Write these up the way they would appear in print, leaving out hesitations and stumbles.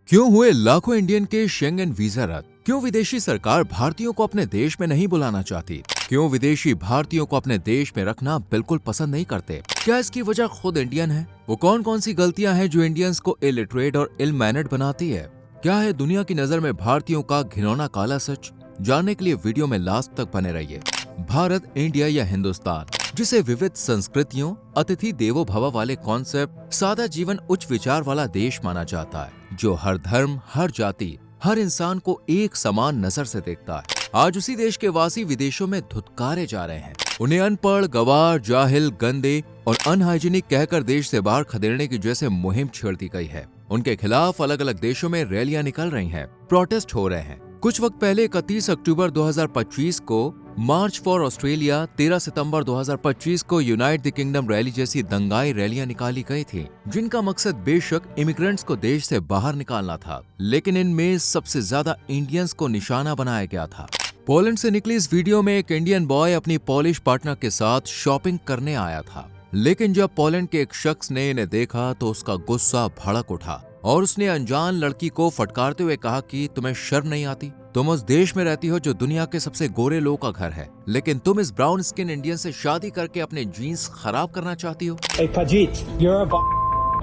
क्यों हुए लाखों इंडियन के शेंगेन वीजा रद्द? क्यों विदेशी सरकार भारतीयों को अपने देश में नहीं बुलाना चाहती? क्यों विदेशी भारतीयों को अपने देश में रखना बिल्कुल पसंद नहीं करते? क्या इसकी वजह खुद इंडियन है? वो कौन कौन सी गलतियां हैं जो इंडियंस को इलिटरेट और इल मैनर्ड बनाती है? क्या है दुनिया की नजर में भारतीयों का घिनौना काला सच? जानने के लिए वीडियो में लास्ट तक बने रहिए। भारत, इंडिया या हिंदुस्तान, जिसे विविध संस्कृतियों, अतिथि देवो भव वाले कॉन्सेप्ट, सादा जीवन, उच्च विचार वाला देश माना जाता है, जो हर धर्म, हर जाति, हर इंसान को एक समान नजर से देखता है। आज उसी देश के वासी विदेशों में धुतकारे जा रहे हैं। उन्हें अनपढ़, गवार, जाहिल, गंदे और अनहाइजीनिक कहकर देश से बाहर खदेड़ने की जैसे मुहिम छेड़ दी गई है। उनके खिलाफ अलग अलग देशों में रैलियां निकल रही हैं, प्रोटेस्ट हो रहे हैं। कुछ वक्त पहले 31 अक्टूबर 2025 को मार्च फॉर ऑस्ट्रेलिया, 13 सितंबर 2025 को यूनाइट द किंगडम रैली जैसी दंगाई रैलियां निकाली गई थी, जिनका मकसद बेशक इमिग्रेंट्स को देश से बाहर निकालना था, लेकिन इनमें सबसे ज्यादा इंडियंस को निशाना बनाया गया था। पोलैंड से निकली इस वीडियो में एक इंडियन बॉय अपनी पॉलिश पार्टनर के साथ शॉपिंग करने आया था, लेकिन जब पोलैंड के एक शख्स ने इन्हें देखा तो उसका गुस्सा भड़क उठा और उसने अनजान लड़की को फटकारते हुए कहा कि तुम्हें शर्म नहीं आती? तुम उस देश में रहती हो जो दुनिया के सबसे गोरे लोगों का घर है, लेकिन तुम इस ब्राउन स्किन इंडियन से शादी करके अपने जीन्स खराब करना चाहती हो। Hey Pajit, you're a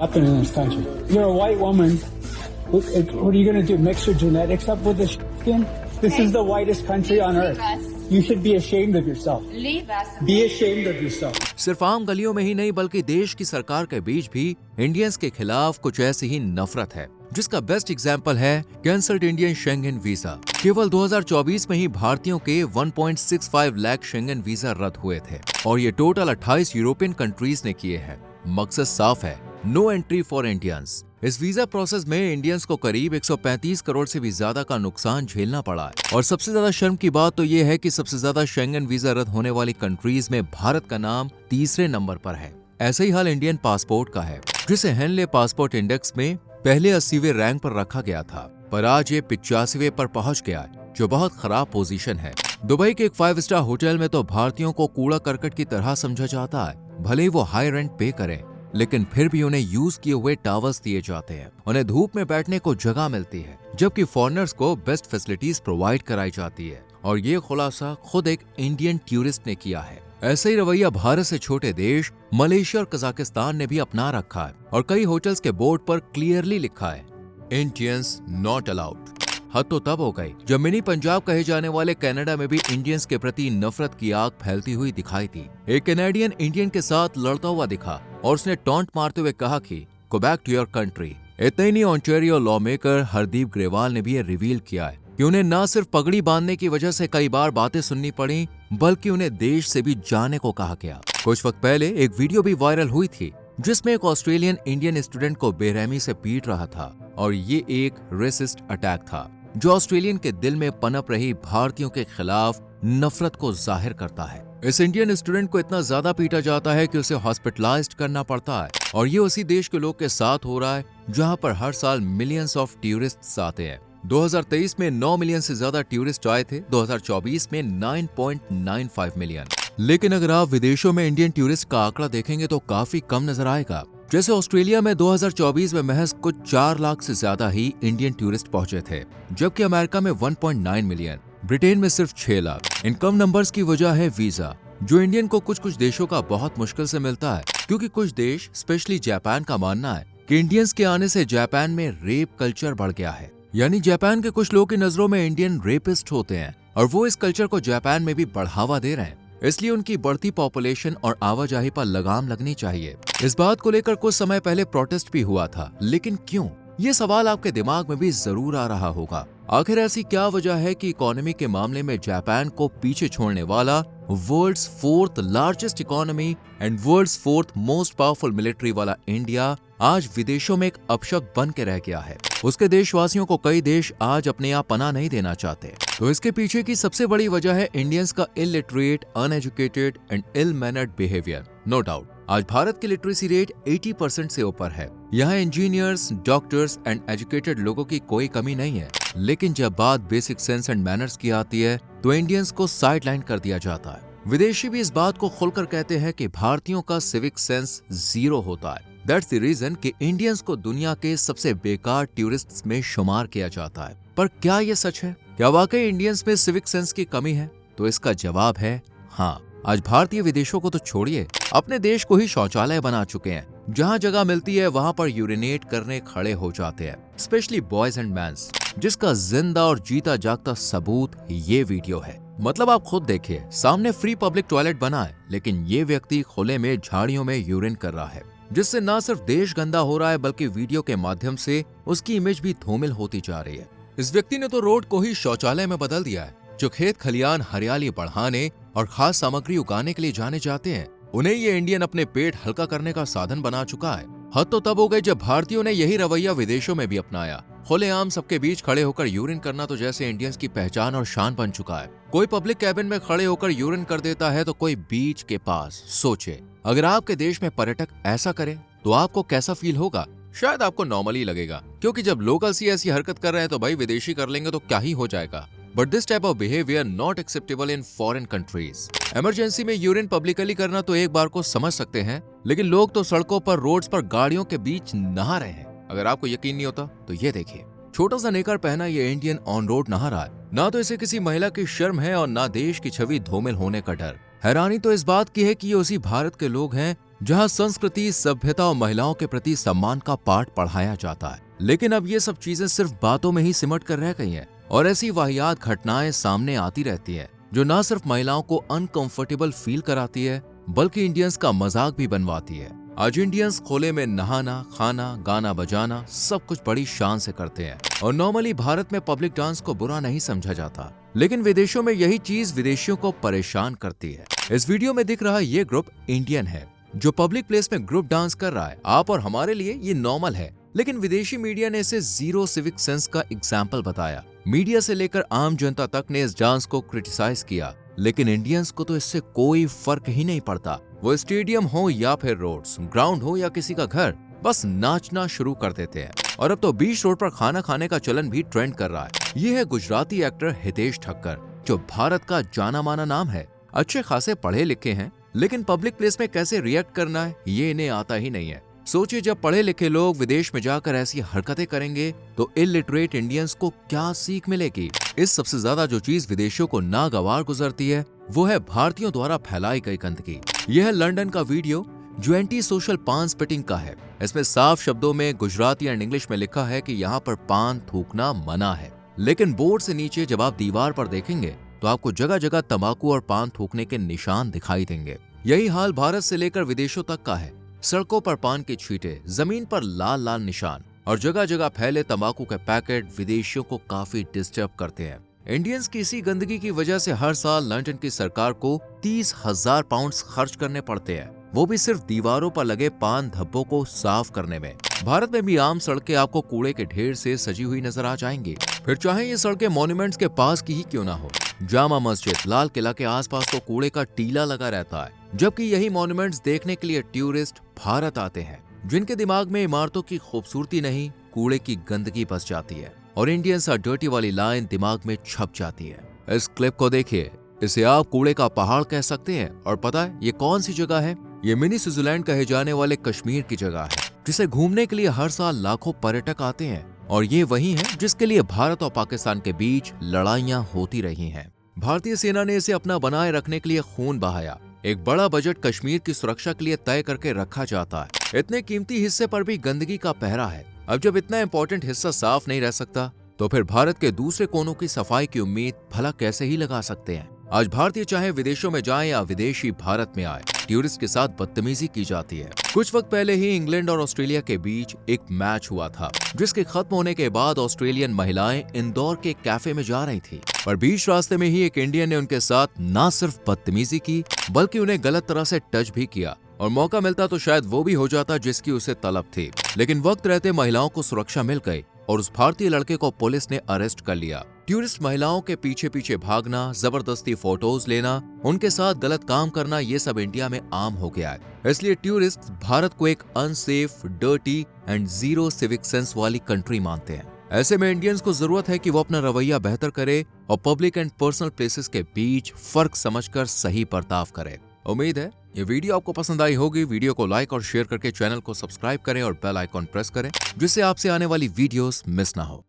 nothing in this country. You're a white woman. What are you going to do? Mix your genetics up with the skin? This is the whitest country on earth. You should be ashamed of yourself. Leave us. Be ashamed of yourself. सिर्फ आम गलियों में ही नहीं बल्कि देश की सरकार के बीच भी इंडियंस के खिलाफ कुछ ऐसी ही नफरत है, जिसका बेस्ट एग्जाम्पल है कैंसल्ड इंडियन शेंगेन वीजा। केवल 2024 में ही भारतीयों के 1.65 लाख शेंगेन वीजा रद्द हुए थे और ये टोटल 28 यूरोपियन कंट्रीज ने किए हैं। मकसद साफ है, नो एंट्री फॉर इंडियंस। इस वीजा प्रोसेस में इंडियंस को करीब 135 करोड़ से भी ज्यादा का नुकसान झेलना पड़ा है। और सबसे ज्यादा शर्म की बात तो ये है कि सबसे ज्यादा शेंगेन वीजा रद्द होने वाली कंट्रीज में भारत का नाम तीसरे नंबर पर है। ऐसे ही हाल इंडियन पासपोर्ट का है, जिसे हेनले पासपोर्ट इंडेक्स में पहले 80वें रैंक पर रखा गया था, पर आज ये 85वें पर पहुंच गया, जो बहुत खराब पोजीशन है। दुबई के एक 5 स्टार होटल में तो भारतीयों को कूड़ा करकट की तरह समझा जाता है। भले ही वो हाई रेंट पे करें, लेकिन फिर भी उन्हें यूज किए हुए टावर्स दिए जाते हैं, उन्हें धूप में बैठने को जगह मिलती है, जबकि फॉरेनर्स को बेस्ट फैसिलिटीज प्रोवाइड कराई जाती है। और ये खुलासा खुद एक इंडियन टूरिस्ट ने किया है। ऐसा ही रवैया भारत से छोटे देश मलेशिया और कजाकिस्तान ने भी अपना रखा है और कई होटल्स के बोर्ड पर क्लियरली लिखा है, इंडियंस नॉट अलाउड। हद तो तब हो गई जब मिनी पंजाब कहे जाने वाले कनाडा में भी इंडियंस के प्रति नफरत की आग फैलती हुई दिखाई दी। एक कैनेडियन इंडियन के साथ लड़ता हुआ दिखा और उसने टॉन्ट मारते हुए कहा कि go back to your country. इतना ही नहीं, Ontario law maker Hardeep Grewal ने भी ये रिवील किया है कि उन्हें न सिर्फ पगड़ी बांधने की वजह से कई बार बातें सुननी पड़ी, बल्कि उन्हें देश से भी जाने को कहा गया। कुछ वक्त पहले एक वीडियो भी वायरल हुई थी, जिसमें एक ऑस्ट्रेलियन इंडियन स्टूडेंट को बेरहमी से पीट रहा था और ये एक रेसिस्ट अटैक था, जो ऑस्ट्रेलियन के दिल में पनप रही भारतीयों के खिलाफ नफरत को जाहिर करता है। इस इंडियन स्टूडेंट को इतना ज्यादा पीटा जाता है कि उसे हॉस्पिटलाइज्ड करना पड़ता है, और ये उसी देश के लोग के साथ हो रहा है जहां पर हर साल मिलियंस ऑफ टूरिस्ट्स आते हैं। 2023 में 9 मिलियन से ज्यादा टूरिस्ट आए थे, 2024 में 9.95 मिलियन। लेकिन अगर आप विदेशों में इंडियन टूरिस्ट का आंकड़ा देखेंगे तो काफी कम नजर आएगा। जैसे ऑस्ट्रेलिया में 2024 में महज कुछ 4 लाख से ज्यादा ही इंडियन टूरिस्ट पहुंचे थे, जबकि अमेरिका में 1.9 मिलियन, ब्रिटेन में सिर्फ 6 लाख। इन कम नंबर्स की वजह है वीजा, जो इंडियन को कुछ कुछ देशों का बहुत मुश्किल से मिलता है, क्योंकि कुछ देश स्पेशली जापान का मानना है कि इंडियंस के आने से जापान में रेप कल्चर बढ़ गया है। यानी जापान के कुछ लोगों की नजरों में इंडियन रेपिस्ट होते हैं और वो इस कल्चर को जापान में भी बढ़ावा दे रहे हैं। इसलिए उनकी बढ़ती पॉपुलेशन और आवाजाही पर लगाम लगनी चाहिए। इस बात को लेकर कुछ समय पहले प्रोटेस्ट भी हुआ था, लेकिन क्यों? ये सवाल आपके दिमाग में भी जरूर आ रहा होगा। आखिर ऐसी क्या वजह है कि इकोनॉमी के मामले में जापान को पीछे छोड़ने वाला world's 4th largest economy and world's 4th most powerful military वाला इंडिया आज विदेशों में एक अपशब्द बन के रह गया है? उसके देशवासियों को कई देश आज अपने यहाँ पनाह नहीं देना चाहते। तो इसके पीछे की सबसे बड़ी वजह है इंडियंस का illiterate, uneducated and ill mannered behaviour. No doubt आज भारत की लिटरेसी रेट 80% से ऊपर है। यहाँ इंजीनियर्स, डॉक्टर्स एंड एजुकेटेड लोगों की कोई कमी नहीं है, लेकिन जब बात बेसिक सेंस एंड मैनर्स की आती है तो इंडियंस को साइडलाइन कर दिया जाता है। विदेशी भी इस बात को खुलकर कहते हैं कि भारतीयों का सिविक सेंस 0 होता है। दैट्स द रीजन कि इंडियंस को दुनिया के सबसे बेकार टूरिस्ट्स में शुमार किया जाता है। पर क्या ये सच है? क्या वाकई इंडियंस में सिविक सेंस की कमी है? तो इसका जवाब है हाँ। आज भारतीय विदेशों को तो छोड़िए, अपने देश को ही शौचालय बना चुके हैं। जहाँ जगह मिलती है वहाँ पर यूरिनेट करने खड़े हो जाते हैं, स्पेशली बॉयज एंड मैंस, जिसका जिंदा और जीता जागता सबूत ये वीडियो है। मतलब आप खुद देखिए, सामने फ्री पब्लिक टॉयलेट बना है, लेकिन ये व्यक्ति खुले में झाड़ियों में यूरिन कर रहा है, जिससे न सिर्फ देश गंदा हो रहा है बल्कि वीडियो के माध्यम से उसकी इमेज भी धूमिल होती जा रही है। इस व्यक्ति ने तो रोड को ही शौचालय में बदल दिया है। जो खेत खलियान हरियाली बढ़ाने और खास सामग्री उगाने के लिए जाने जाते हैं, उन्हें ये इंडियन अपने पेट हल्का करने का साधन बना चुका है। हद तो तब हो गई जब भारतीयों ने यही रवैया विदेशों में भी अपनाया। खुलेआम सबके बीच खड़े होकर यूरिन करना तो जैसे इंडियंस की पहचान और शान बन चुका है। कोई पब्लिक कैबिन में खड़े होकर यूरिन कर देता है तो कोई बीच के पास। सोचे, अगर आपके देश में पर्यटक ऐसा करे तो आपको कैसा फील होगा? शायद आपको नॉर्मल ही लगेगा, क्योंकि जब लोकल्स ही ऐसी हरकत कर रहे हैं तो भाई विदेशी कर लेंगे तो क्या ही हो जाएगा। But this type of behaviour not acceptable in foreign countries. Emergency में यूरिन पब्लिकली करना तो एक बार को समझ सकते हैं, लेकिन लोग तो सड़कों पर, रोड्स पर, गाड़ियों के बीच नहा रहे हैं। अगर आपको यकीन नहीं होता तो ये देखिए, छोटा सा नेकर पहना ये इंडियन ऑन रोड नहा रहा है। ना तो इसे किसी महिला की शर्म है और ना देश की छवि धूमिल होने का डर। हैरानी तो इस बात की है कि ये उसी भारत के लोग हैं जहाँ संस्कृति, सभ्यता और महिलाओं के प्रति सम्मान का पाठ पढ़ाया जाता है। लेकिन अब ये सब चीजें सिर्फ बातों में ही सिमट कर रह गई हैं और ऐसी वाहियात घटनाएं सामने आती रहती हैं जो न सिर्फ महिलाओं को अनकंफर्टेबल फील कराती है बल्कि इंडियंस का मजाक भी बनवाती है। आज इंडियंस खुले में नहाना, खाना, गाना बजाना सब कुछ बड़ी शान से करते हैं और नॉर्मली भारत में पब्लिक डांस को बुरा नहीं समझा जाता, लेकिन विदेशों में यही चीज विदेशियों को परेशान करती है। इस वीडियो में दिख रहा ये ग्रुप इंडियन है जो पब्लिक प्लेस में ग्रुप डांस कर रहा है। आप और हमारे लिए ये नॉर्मल है, लेकिन विदेशी मीडिया ने इसे जीरो सिविक सेंस का एग्जाम्पल बताया। मीडिया से लेकर आम जनता तक ने इस डांस को क्रिटिसाइज किया, लेकिन इंडियंस को तो इससे कोई फर्क ही नहीं पड़ता। वो स्टेडियम हो या फिर रोड्स, ग्राउंड हो या किसी का घर, बस नाचना शुरू कर देते हैं। और अब तो बीच रोड पर खाना खाने का चलन भी ट्रेंड कर रहा है। ये है गुजराती एक्टर हितेश ठक्कर, जो भारत का जाना माना नाम है। अच्छे खासे पढ़े लिखे हैं, लेकिन पब्लिक प्लेस में कैसे रिएक्ट करना है ये इन्हें आता ही नहीं है। सोचिए, जब पढ़े लिखे लोग विदेश में जाकर ऐसी हरकतें करेंगे तो इलिटरेट इंडियंस को क्या सीख मिलेगी। इस सबसे ज्यादा जो चीज विदेशियों को नागवार गुजरती है वो है भारतीयों द्वारा फैलाई गई गंदगी। यह है लंदन का वीडियो जो एंटी सोशल पान स्पिटिंग का है। इसमें साफ शब्दों में गुजराती एंड इंग्लिश में लिखा है कि यहाँ पर पान थूकना मना है, लेकिन बोर्ड से नीचे जब आप दीवार पर देखेंगे तो आपको जगह जगह तंबाकू और पान थूकने के निशान दिखाई देंगे। यही हाल भारत से लेकर विदेशों तक का है। सड़कों पर पान की छींटे, जमीन पर लाल लाल निशान और जगह जगह फैले तंबाकू के पैकेट विदेशियों को काफी डिस्टर्ब करते हैं। इंडियंस की इसी गंदगी की वजह से हर साल लंदन की सरकार को 30,000 पाउंड खर्च करने पड़ते हैं, वो भी सिर्फ दीवारों पर लगे पान धब्बों को साफ करने में। भारत में भी आम सड़कें आपको कूड़े के ढेर से सजी हुई नजर आ जाएंगी, फिर चाहे ये सड़कें मॉन्यूमेंट्स के पास की ही क्यों ना हो। जामा मस्जिद, लाल किला के आसपास तो कूड़े का टीला लगा रहता है, जबकि यही मॉन्यूमेंट्स देखने के लिए टूरिस्ट भारत आते हैं, जिनके दिमाग में इमारतों की खूबसूरती नहीं, कूड़े की गंदगी बस जाती है और इंडियंस आर डर्टी वाली लाइन दिमाग में छप जाती है। इस क्लिप को देखिए, इसे आप कूड़े का पहाड़ कह सकते हैं। और पता है ये कौन सी जगह है? ये मिनी स्विट्जरलैंड कहे जाने वाले कश्मीर की जगह है, जिसे घूमने के लिए हर साल लाखों पर्यटक आते हैं। और ये वही है जिसके लिए भारत और पाकिस्तान के बीच लड़ाइयां होती रही हैं। भारतीय सेना ने इसे अपना बनाए रखने के लिए खून बहाया। एक बड़ा बजट कश्मीर की सुरक्षा के लिए तय करके रखा जाता है। इतने कीमती हिस्से पर भी गंदगी का पहरा है। अब जब इतना इंपॉर्टेंट हिस्सा साफ नहीं रह सकता तो फिर भारत के दूसरे कोनों की सफाई की उम्मीद भला कैसे ही लगा सकते हैं। आज भारतीय चाहे विदेशों में जाएं या विदेशी भारत में आए, टूरिस्ट के साथ बदतमीजी की जाती है। कुछ वक्त पहले ही इंग्लैंड और ऑस्ट्रेलिया के बीच एक मैच हुआ था, जिसके खत्म होने के बाद ऑस्ट्रेलियन महिलाएं इंदौर के कैफे में जा रही थी, पर बीच रास्ते में ही एक इंडियन ने उनके साथ न सिर्फ बदतमीजी की बल्कि उन्हें गलत तरह से टच भी किया। और मौका मिलता तो शायद वो भी हो जाता जिसकी उसे तलब थी, लेकिन वक्त रहते महिलाओं को सुरक्षा मिल गई और उस भारतीय लड़के को पुलिस ने अरेस्ट कर लिया। टूरिस्ट महिलाओं के पीछे पीछे भागना, जबरदस्ती फोटोज लेना, उनके साथ गलत काम करना, ये सब इंडिया में आम हो गया है। इसलिए टूरिस्ट भारत को एक unsafe, dirty and zero civic sense वाली कंट्री मानते हैं। ऐसे में इंडियंस को जरूरत है कि वो अपना रवैया बेहतर करे और पब्लिक एंड पर्सनल प्लेसेस के बीच फर्क समझकर सही बर्ताव करे। उम्मीद है ये वीडियो आपको पसंद आई होगी। वीडियो को लाइक और शेयर करके चैनल को सब्सक्राइब करें और बेल आइकॉन प्रेस करें, जिससे आपसे आने वाली वीडियोस मिस ना हो।